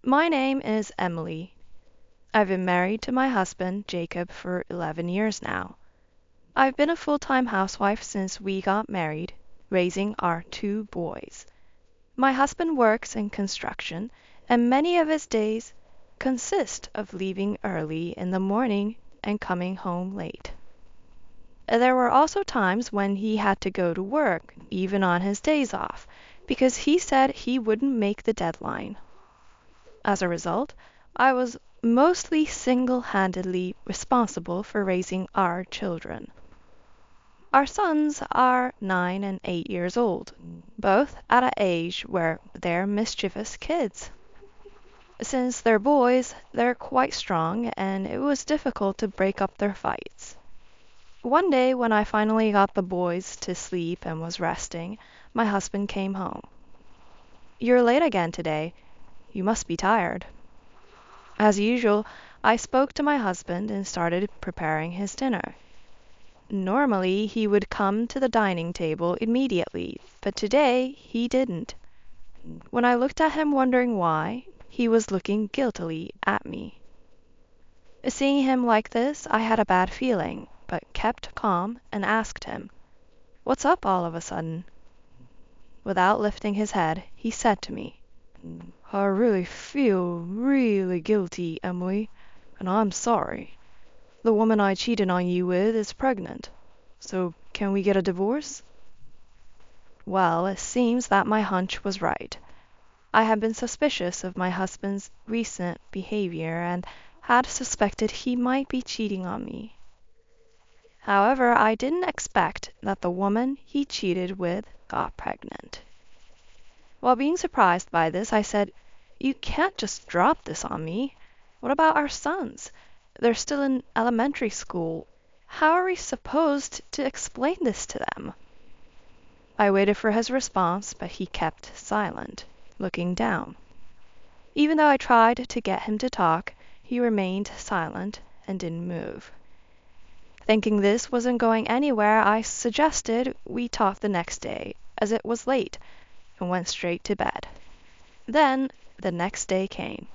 My name is Emily. I've been married to my husband, Jacob, for 11 years now. I've been a full-time housewife since we got married, raising our 2 boys. My husband works in construction, and many of his days consist of leaving early in the morning and coming home late. There were also times when he had to go to work, even on his days off, because he said he wouldn't make the deadline. As a result, I was mostly single-handedly responsible for raising our children. Our sons are 9 and 8 years old, both at an age where they're mischievous kids. Since they're boys, they're quite strong, and it was difficult to break up their fights. One day when I finally got the boys to sleep and was resting, my husband came home. "You're late again today. You must be tired." As usual, I spoke to my husband and started preparing his dinner. Normally, he would come to the dining table immediately, but today he didn't. When I looked at him wondering why, he was looking guiltily at me. Seeing him like this, I had a bad feeling, but kept calm and asked him, "What's up all of a sudden?" Without lifting his head, he said to me, "I really feel really guilty, Emily, and I'm sorry. The woman I cheated on you with is pregnant, so can we get a divorce?" Well, it seems that my hunch was right. I had been suspicious of my husband's recent behavior and had suspected he might be cheating on me. However, I didn't expect that the woman he cheated with got pregnant. While being surprised by this, I said, "You can't just drop this on me. What about our sons? They're still in elementary school. How are we supposed to explain this to them?" I waited for his response, but he kept silent, looking down. Even though I tried to get him to talk, he remained silent and didn't move. Thinking this wasn't going anywhere, I suggested we talk the next day, as it was late, and went straight to bed. Then the next day came.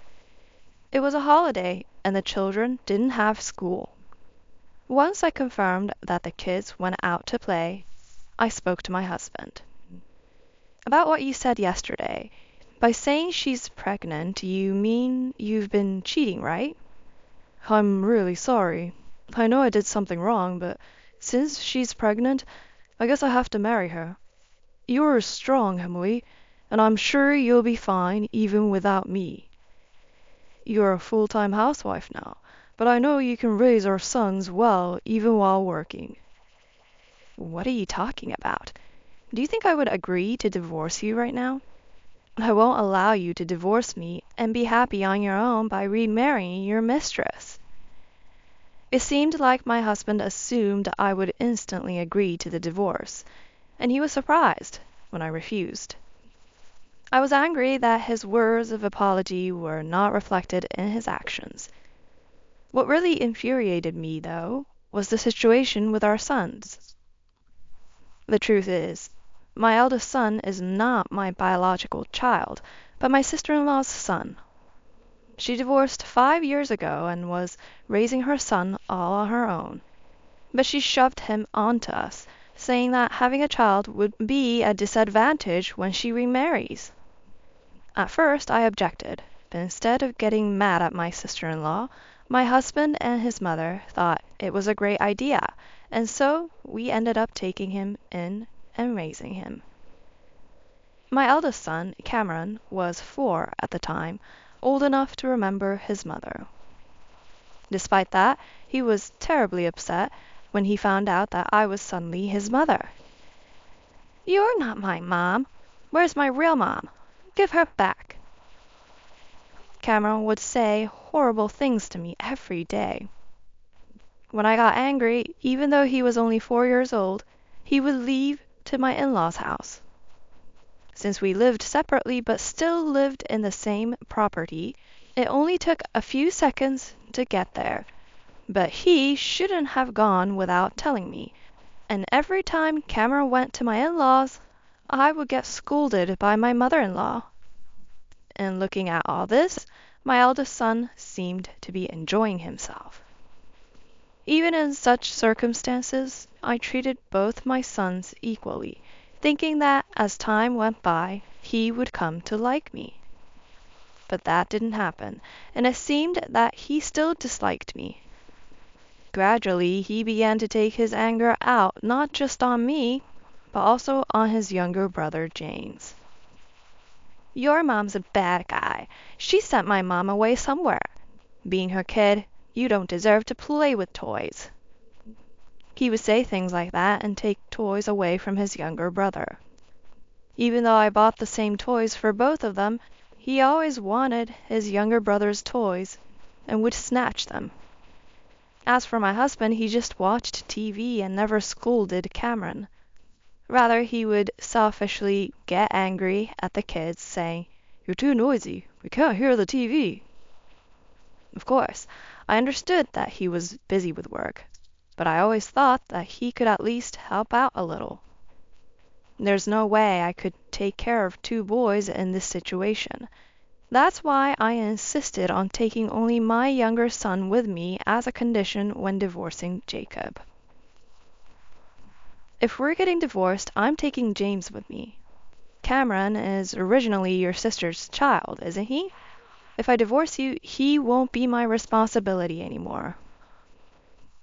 It was a holiday, and the children didn't have school. Once I confirmed that the kids went out to play, I spoke to my husband. "About what you said yesterday. By saying she's pregnant, you mean you've been cheating, right?" "I'm really sorry. I know I did something wrong, but since she's pregnant, I guess I have to marry her. You're strong, Emily, and I'm sure you'll be fine even without me. You're a full-time housewife now, but I know you can raise our sons well even while working." "What are you talking about? Do you think I would agree to divorce you right now? I won't allow you to divorce me and be happy on your own by remarrying your mistress." It seemed like my husband assumed I would instantly agree to the divorce, and he was surprised when I refused. I was angry that his words of apology were not reflected in his actions. What really infuriated me, though, was the situation with our sons. The truth is, my eldest son is not my biological child, but my sister-in-law's son. She divorced 5 years ago and was raising her son all on her own. But she shoved him onto us, saying that having a child would be a disadvantage when she remarries. At first I objected, but instead of getting mad at my sister-in-law, my husband and his mother thought it was a great idea, and so we ended up taking him in and raising him. My eldest son, Cameron, was 4 at the time, old enough to remember his mother. Despite that, he was terribly upset when he found out that I was suddenly his mother. "You're not my mom. Where's my real mom? Give her back." Cameron would say horrible things to me every day. When I got angry, even though he was only 4 years old, he would leave to my in-laws' house. Since we lived separately but still lived in the same property, it only took a few seconds to get there, but he shouldn't have gone without telling me, and every time Cameron went to my in-laws, I would get scolded by my mother-in-law. And looking at all this, my eldest son seemed to be enjoying himself. Even in such circumstances, I treated both my sons equally, thinking that as time went by, he would come to like me. But that didn't happen, and it seemed that he still disliked me. Gradually, he began to take his anger out not just on me, but also on his younger brother James. "Your mom's a bad guy. She sent my mom away somewhere. Being her kid, you don't deserve to play with toys." He would say things like that and take toys away from his younger brother. Even though I bought the same toys for both of them, he always wanted his younger brother's toys and would snatch them. As for my husband, he just watched TV and never scolded Cameron. Rather, he would selfishly get angry at the kids, saying, "You're too noisy. We can't hear the TV." Of course, I understood that he was busy with work, but I always thought that he could at least help out a little. There's no way I could take care of two boys in this situation. That's why I insisted on taking only my younger son with me as a condition when divorcing Jacob. If we're getting divorced, I'm taking James with me. Cameron is originally your sister's child, isn't he? If I divorce you, he won't be my responsibility anymore.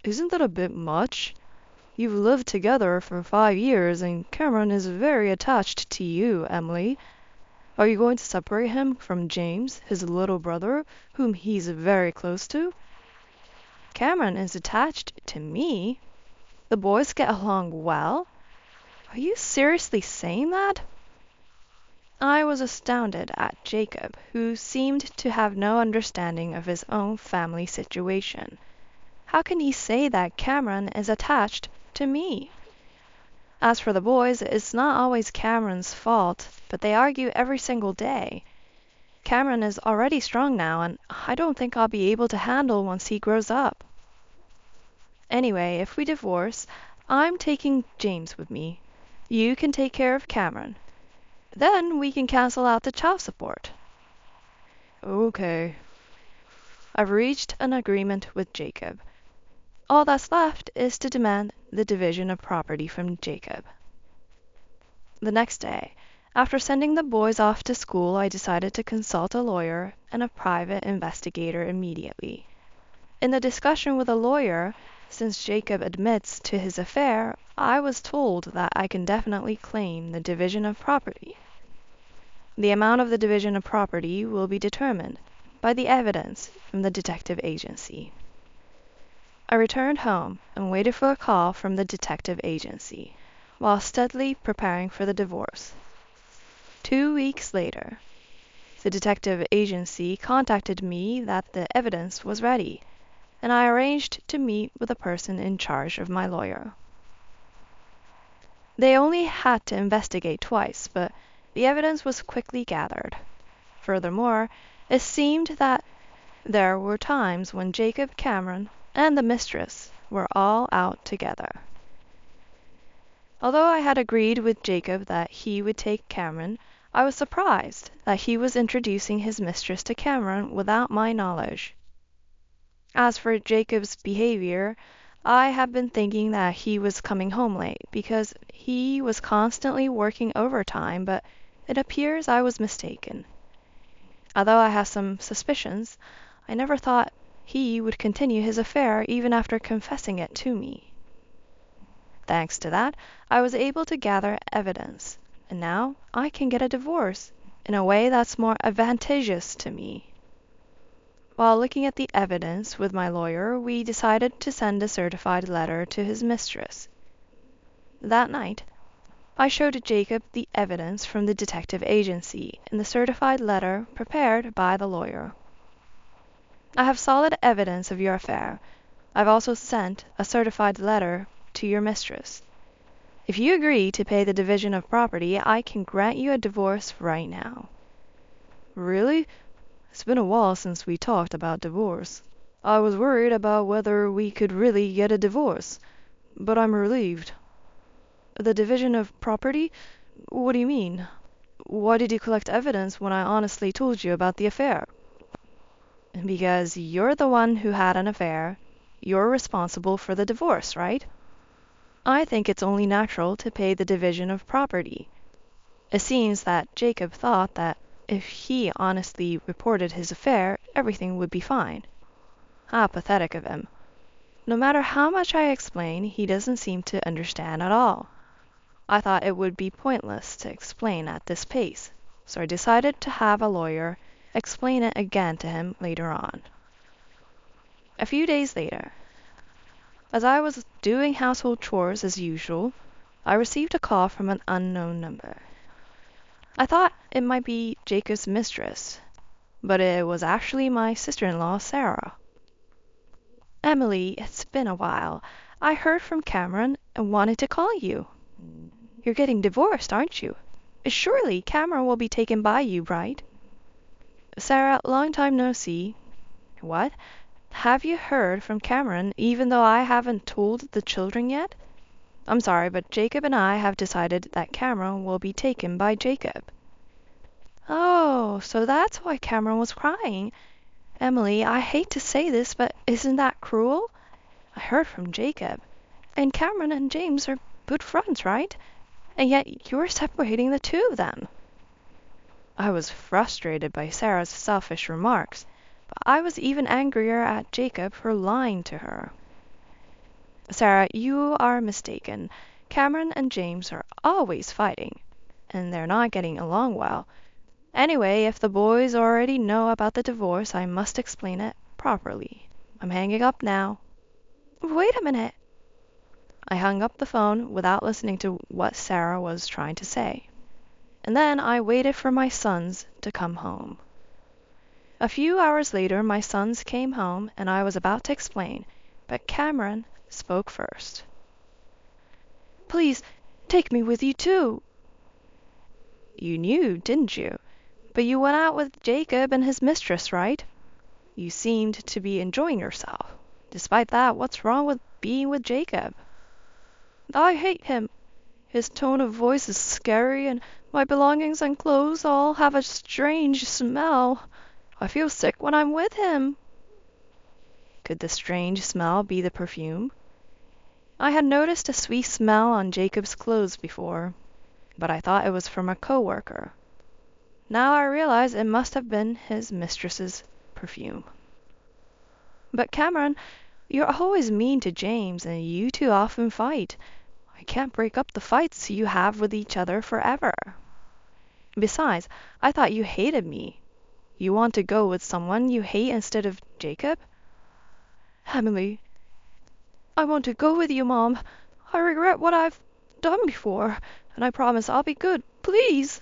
Isn't that a bit much? You've lived together for 5 years, and Cameron is very attached to you, Emily. Are you going to separate him from James, his little brother, whom he's very close to? Cameron is attached to me. The boys get along well. Are you seriously saying that? I was astounded at Jacob, who seemed to have no understanding of his own family situation. How can he say that Cameron is attached to me? As for the boys, it's not always Cameron's fault, but they argue every single day. Cameron is already strong now, and I don't think I'll be able to handle once he grows up. Anyway, if we divorce, I'm taking James with me. You can take care of Cameron. Then we can cancel out the child support. Okay. I've reached an agreement with Jacob. All that's left is to demand the division of property from Jacob. The next day, after sending the boys off to school, I decided to consult a lawyer and a private investigator immediately. In the discussion with the lawyer, since Jacob admits to his affair, I was told that I can definitely claim the division of property. The amount of the division of property will be determined by the evidence from the detective agency. I returned home and waited for a call from the detective agency, while steadily preparing for the divorce. 2 weeks later, the detective agency contacted me that the evidence was ready, and I arranged to meet with the person in charge of my lawyer. They only had to investigate twice, but the evidence was quickly gathered. Furthermore, it seemed that there were times when Jacob, Cameron, and the Mistress were all out together. Although I had agreed with Jacob that he would take Cameron, I was surprised that he was introducing his mistress to Cameron without my knowledge. As for Jacob's behavior, I have been thinking that he was coming home late because he was constantly working overtime, but it appears I was mistaken. Although I have some suspicions, I never thought he would continue his affair even after confessing it to me. Thanks to that, I was able to gather evidence, and now I can get a divorce in a way that's more advantageous to me. While looking at the evidence with my lawyer, we decided to send a certified letter to his mistress. That night, I showed Jacob the evidence from the detective agency and the certified letter prepared by the lawyer. I have solid evidence of your affair. I've also sent a certified letter to your mistress. If you agree to pay the division of property, I can grant you a divorce right now. Really? It's been a while since we talked about divorce. I was worried about whether we could really get a divorce, but I'm relieved. The division of property? What do you mean? Why did you collect evidence when I honestly told you about the affair? Because you're the one who had an affair. You're responsible for the divorce, right? I think it's only natural to pay the division of property. It seems that Jacob thought that if he honestly reported his affair, everything would be fine. How pathetic of him. No matter how much I explain, he doesn't seem to understand at all. I thought it would be pointless to explain at this pace, so I decided to have a lawyer explain it again to him later on. A few days later, as I was doing household chores as usual, I received a call from an unknown number. I thought it might be Jacob's mistress, but it was actually my sister-in-law, Sarah. Emily, it's been a while. I heard from Cameron and wanted to call you. You're getting divorced, aren't you? Surely Cameron will be taken by you, right? Sarah, long time no see. What? Have you heard from Cameron even though I haven't told the children yet? I'm sorry, but Jacob and I have decided that Cameron will be taken by Jacob. Oh, so that's why Cameron was crying. Emily, I hate to say this, but isn't that cruel? I heard from Jacob, and Cameron and James are good friends, right? And yet you're separating the two of them. I was frustrated by Sarah's selfish remarks, but I was even angrier at Jacob for lying to her. Sarah, you are mistaken. Cameron and James are always fighting, and they're not getting along well. Anyway, if the boys already know about the divorce, I must explain it properly. I'm hanging up now. Wait a minute. I hung up the phone without listening to what Sarah was trying to say. And then I waited for my sons to come home. A few hours later, my sons came home, and I was about to explain, but Cameron spoke first. Please, take me with you too. You knew, didn't you? But you went out with Jacob and his mistress, right? You seemed to be enjoying yourself. Despite that, what's wrong with being with Jacob? I hate him. His tone of voice is scary, and my belongings and clothes all have a strange smell. I feel sick when I'm with him. Could the strange smell be the perfume? I had noticed a sweet smell on Jacob's clothes before, but I thought it was from a coworker. Now I realize it must have been his mistress's perfume. But Cameron, you're always mean to James, and you two often fight. I can't break up the fights you have with each other forever. Besides, I thought you hated me. You want to go with someone you hate instead of Jacob? Emily, I want to go with you, Mom. I regret what I've done before, and I promise I'll be good. Please.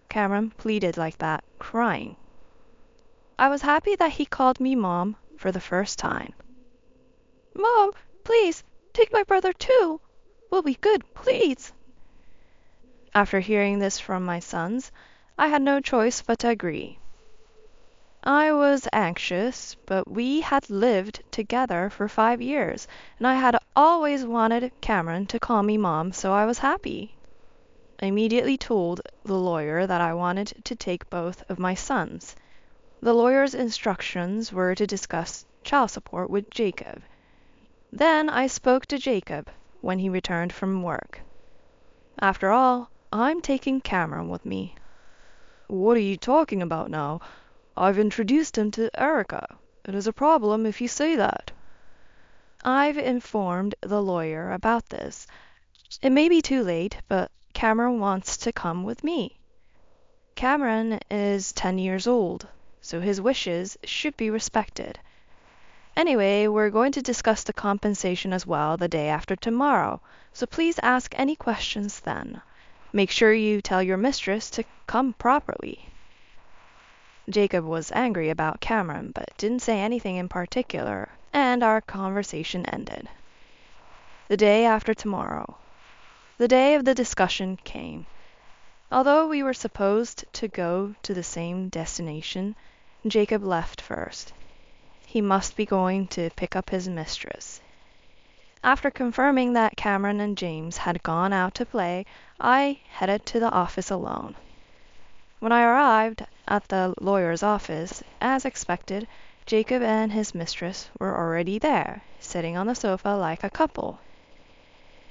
Cameron pleaded like that, crying. I was happy that he called me Mom for the first time. Mom, please, take my brother too. We'll be good, please. After hearing this from my sons, I had no choice but to agree. I was anxious, but we had lived together for 5 years, and I had always wanted Cameron to call me Mom, so I was happy. I immediately told the lawyer that I wanted to take both of my sons. The lawyer's instructions were to discuss child support with Jacob. Then I spoke to Jacob when he returned from work. After all, I'm taking Cameron with me. What are you talking about now? I've introduced him to Erica. It is a problem if you say that. I've informed the lawyer about this. It may be too late, but Cameron wants to come with me. Cameron is 10 years old, so his wishes should be respected. Anyway, we're going to discuss the compensation as well the day after tomorrow, so please ask any questions then. Make sure you tell your mistress to come properly. Jacob was angry about Cameron, but didn't say anything in particular, and our conversation ended. The day after tomorrow. The day of the discussion came. Although we were supposed to go to the same destination, Jacob left first. He must be going to pick up his mistress. After confirming that Cameron and James had gone out to play, I headed to the office alone. When I arrived at the lawyer's office, as expected, Jacob and his mistress were already there, sitting on the sofa like a couple.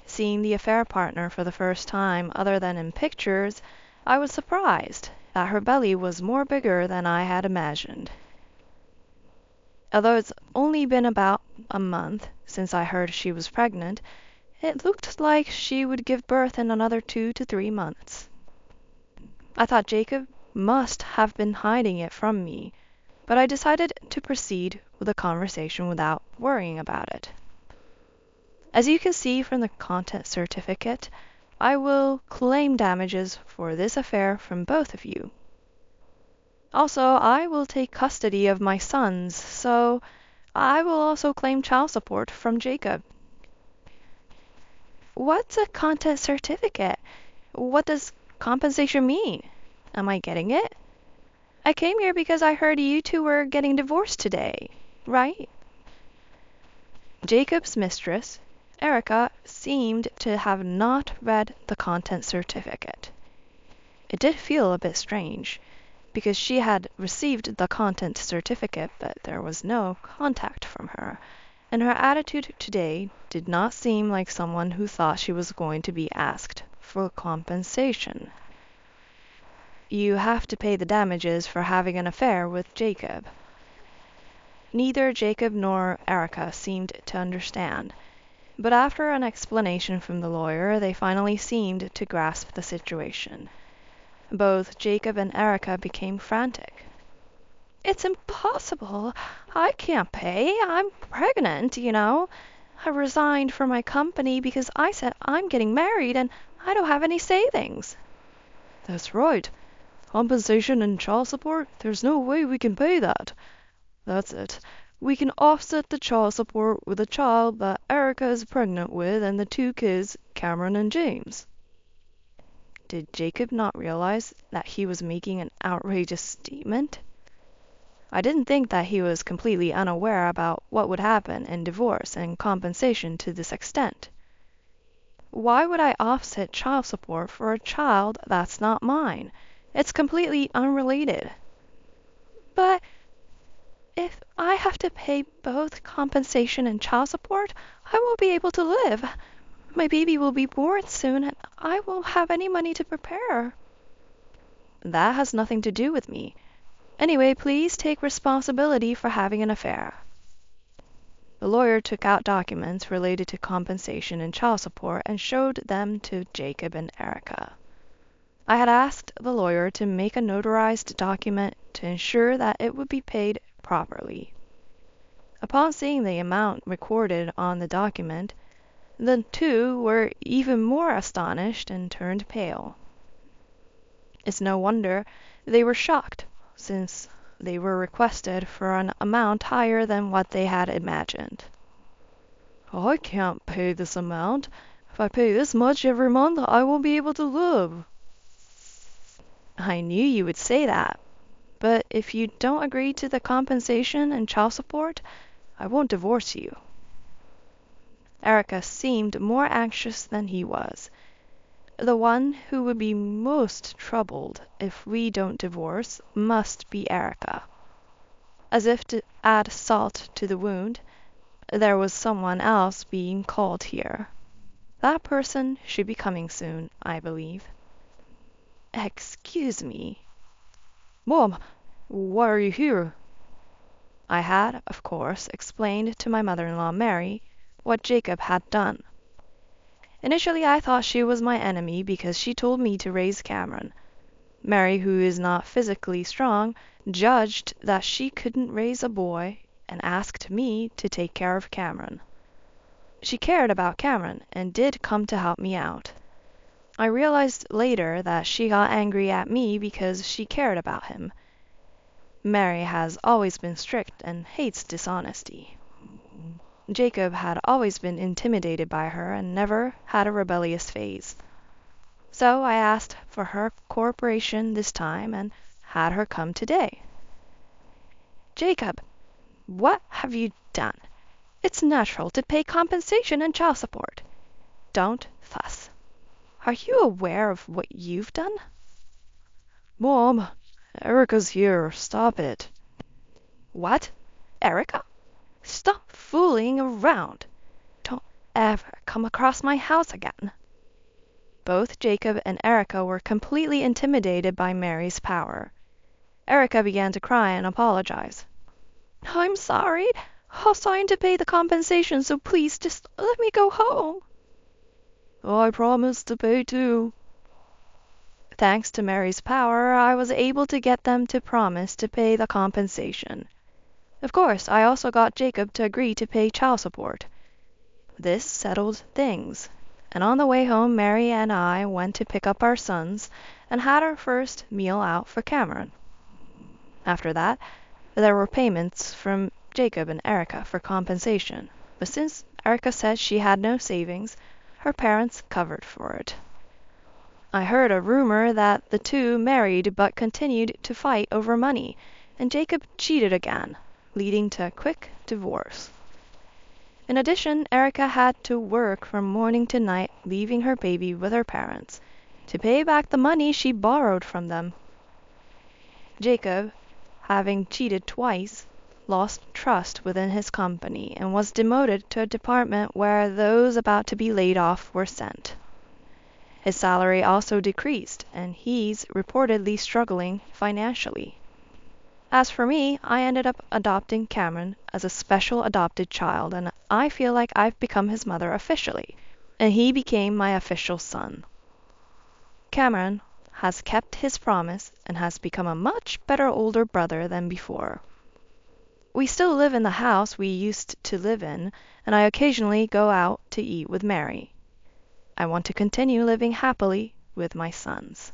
Seeing the affair partner for the first time other than in pictures, I was surprised that her belly was more bigger than I had imagined. Although it's only been about a month since I heard she was pregnant, it looked like she would give birth in another 2 to 3 months. I thought Jacob must have been hiding it from me, but I decided to proceed with the conversation without worrying about it. As you can see from the content certificate, I will claim damages for this affair from both of you. Also, I will take custody of my sons, so I will also claim child support from Jacob. What's a content certificate? What does compensation mean? Am I getting it? I came here because I heard you two were getting divorced today, right? Jacob's mistress, Erica, seemed to have not read the content certificate. It did feel a bit strange, because she had received the content certificate, but there was no contact from her, and her attitude today did not seem like someone who thought she was going to be asked for compensation. You have to pay the damages for having an affair with Jacob. Neither Jacob nor Erica seemed to understand, but after an explanation from the lawyer, they finally seemed to grasp the situation. Both Jacob and Erica became frantic. It's impossible. I can't pay. I'm pregnant, you know. I resigned from my company because I said I'm getting married and I don't have any savings. That's right. Compensation and child support, there's no way we can pay that. That's it. We can offset the child support with a child that Erica is pregnant with and the 2 kids, Cameron and James. Did Jacob not realize that he was making an outrageous statement? I didn't think that he was completely unaware about what would happen in divorce and compensation to this extent. Why would I offset child support for a child that's not mine? It's completely unrelated. But if I have to pay both compensation and child support, I won't be able to live. My baby will be born soon, and I won't have any money to prepare. That has nothing to do with me. Anyway, please take responsibility for having an affair. The lawyer took out documents related to compensation and child support and showed them to Jacob and Erica. I had asked the lawyer to make a notarized document to ensure that it would be paid properly. Upon seeing the amount recorded on the document, the 2 were even more astonished and turned pale. It's no wonder they were shocked, since they were requested for an amount higher than what they had imagined. I can't pay this amount. If I pay this much every month, I won't be able to live. I knew you would say that, but if you don't agree to the compensation and child support, I won't divorce you. Erica seemed more anxious than he was. The one who would be most troubled if we don't divorce must be Erica. As if to add salt to the wound, there was someone else being called here. That person should be coming soon, I believe. Excuse me. Mom, why are you here? I had, of course, explained to my mother-in-law Mary what Jacob had done. Initially I thought she was my enemy because she told me to raise Cameron. Mary, who is not physically strong, judged that she couldn't raise a boy and asked me to take care of Cameron. She cared about Cameron and did come to help me out. I realized later that she got angry at me because she cared about him. Mary has always been strict and hates dishonesty. Jacob had always been intimidated by her and never had a rebellious phase. So I asked for her cooperation this time and had her come today. Jacob, what have you done? It's natural to pay compensation and child support. Don't fuss. Are you aware of what you've done? Mom, Erica's here. Stop it. What? Erica? Stop fooling around. Don't ever come across my house again. Both Jacob and Erica were completely intimidated by Mary's power. Erica began to cry and apologize. I'm sorry. I'll sign to pay the compensation, so please just let me go home. I promised to pay too. Thanks to Mary's power, I was able to get them to promise to pay the compensation. Of course, I also got Jacob to agree to pay child support. This settled things, and on the way home Mary and I went to pick up our sons and had our first meal out for Cameron. After that, there were payments from Jacob and Erica for compensation, but since Erica said she had no savings, her parents covered for it. I heard a rumor that the two married but continued to fight over money, and Jacob cheated again, leading to a quick divorce. In addition, Erica had to work from morning to night, leaving her baby with her parents, to pay back the money she borrowed from them. Jacob, having cheated twice, lost trust within his company and was demoted to a department where those about to be laid off were sent. His salary also decreased, and he's reportedly struggling financially. As for me, I ended up adopting Cameron as a special adopted child, and I feel like I've become his mother officially, and he became my official son. Cameron has kept his promise and has become a much better older brother than before. We still live in the house we used to live in, and I occasionally go out to eat with Mary. I want to continue living happily with my sons.